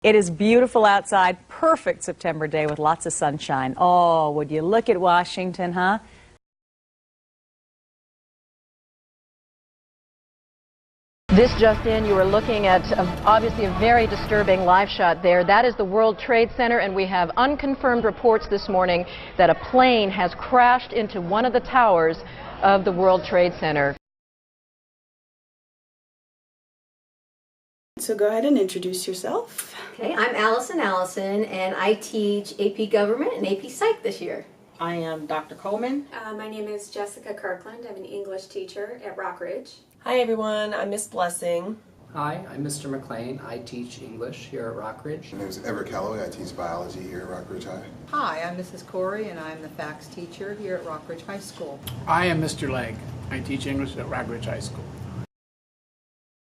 It is beautiful outside, perfect September day with lots of sunshine. Oh, would you look at Washington, huh? This just in, you are looking at obviously a very disturbing live shot there. That is the World Trade Center, and we have unconfirmed reports this morning that a plane has crashed into one of the towers of the World Trade Center. So go ahead and introduce yourself. Okay, I'm Allison, and I teach AP Government and AP Psych this year. I am Dr. Coleman. My name is Jessica Kirkland. I'm an English teacher at Rockridge. Hi everyone, I'm Miss Blessing. Hi, I'm Mr. McLean. I teach English here at Rockridge. My name is Everett Calloway. I teach biology here at Rockridge High. Hi, I'm Mrs. Corey, and I'm the FACS teacher here at Rockridge High School. I am Mr. Legg. I teach English at Rockridge High School.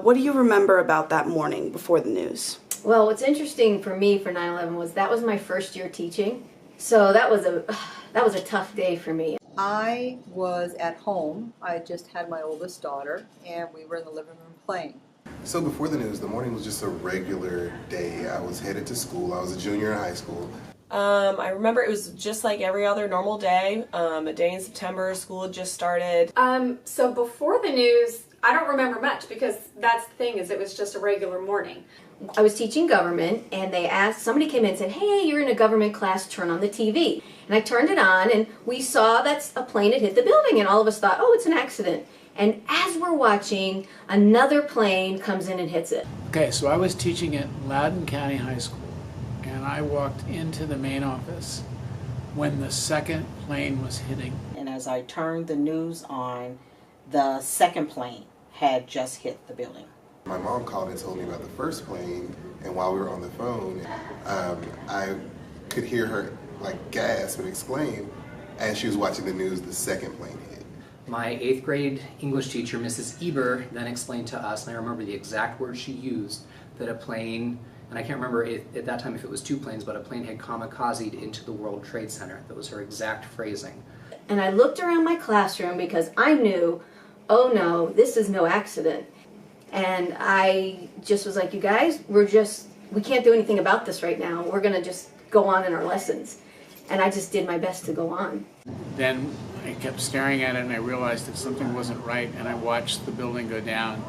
What do you remember about that morning before the news? Well, what's interesting for me for 9/11 was that was my first year teaching, so that was a tough day for me. I was at home. I just had my oldest daughter, and we were in the living room playing. So before the news, the morning was just a regular day. I was headed to school. I was a junior in high school. I remember it was just like every other normal day, a day in September, school had just started. So before the news, I don't remember much because that's the thing, is it was just a regular morning. I was teaching government, and somebody came in and said, "Hey, you're in a government class, turn on the TV." And I turned it on, and we saw that a plane had hit the building, and all of us thought, oh, it's an accident. And as we're watching, another plane comes in and hits it. Okay, so I was teaching at Loudoun County High School, and I walked into the main office when the second plane was hitting. And as I turned the news on, the second plane had just hit the building. My mom called and told me about the first plane, and while we were on the phone, I could hear her like gasp and exclaim as she was watching the news, the second plane hit. My 8th grade English teacher, Mrs. Eber, then explained to us, and I remember the exact words she used, that a plane, and I can't remember at that time if it was 2 planes, but a plane had kamikazed into the World Trade Center. That was her exact phrasing. And I looked around my classroom because I knew, oh no, this is no accident. And I just was like, you guys, we can't do anything about this right now. We're going to just go on in our lessons. And I just did my best to go on. Then I kept staring at it, and I realized that something wasn't right, and I watched the building go down,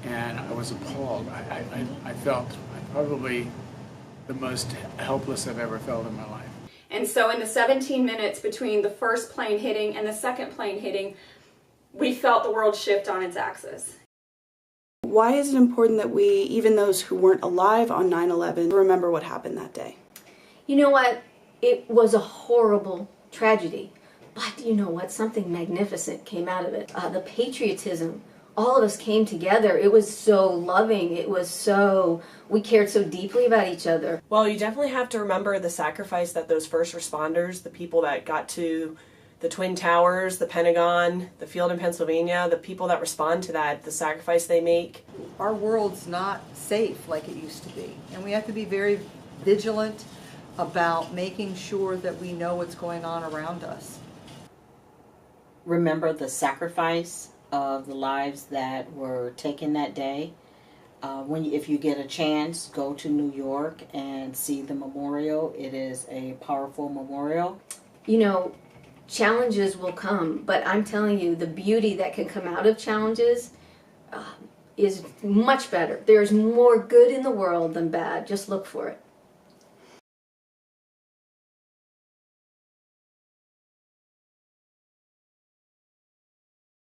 and I was appalled. I felt probably the most helpless I've ever felt in my life. And so in the 17 minutes between the first plane hitting and the second plane hitting, we felt the world shift on its axis. Why is it important that we, even those who weren't alive on 9/11, remember what happened that day? You know what? It was a horrible tragedy. But you know what? Something magnificent came out of it. The patriotism. All of us came together. It was so loving. We cared so deeply about each other. Well, you definitely have to remember the sacrifice that those first responders, the people that got to the Twin Towers, the Pentagon, the field in Pennsylvania, the people that respond to that, the sacrifice they make. Our world's not safe like it used to be, and we have to be very vigilant about making sure that we know what's going on around us. Remember the sacrifice of the lives that were taken that day. If you get a chance, go to New York and see the memorial. It is a powerful memorial. You know, challenges will come, but I'm telling you, the beauty that can come out of challenges is much better. There's more good in the world than bad. Just look for it.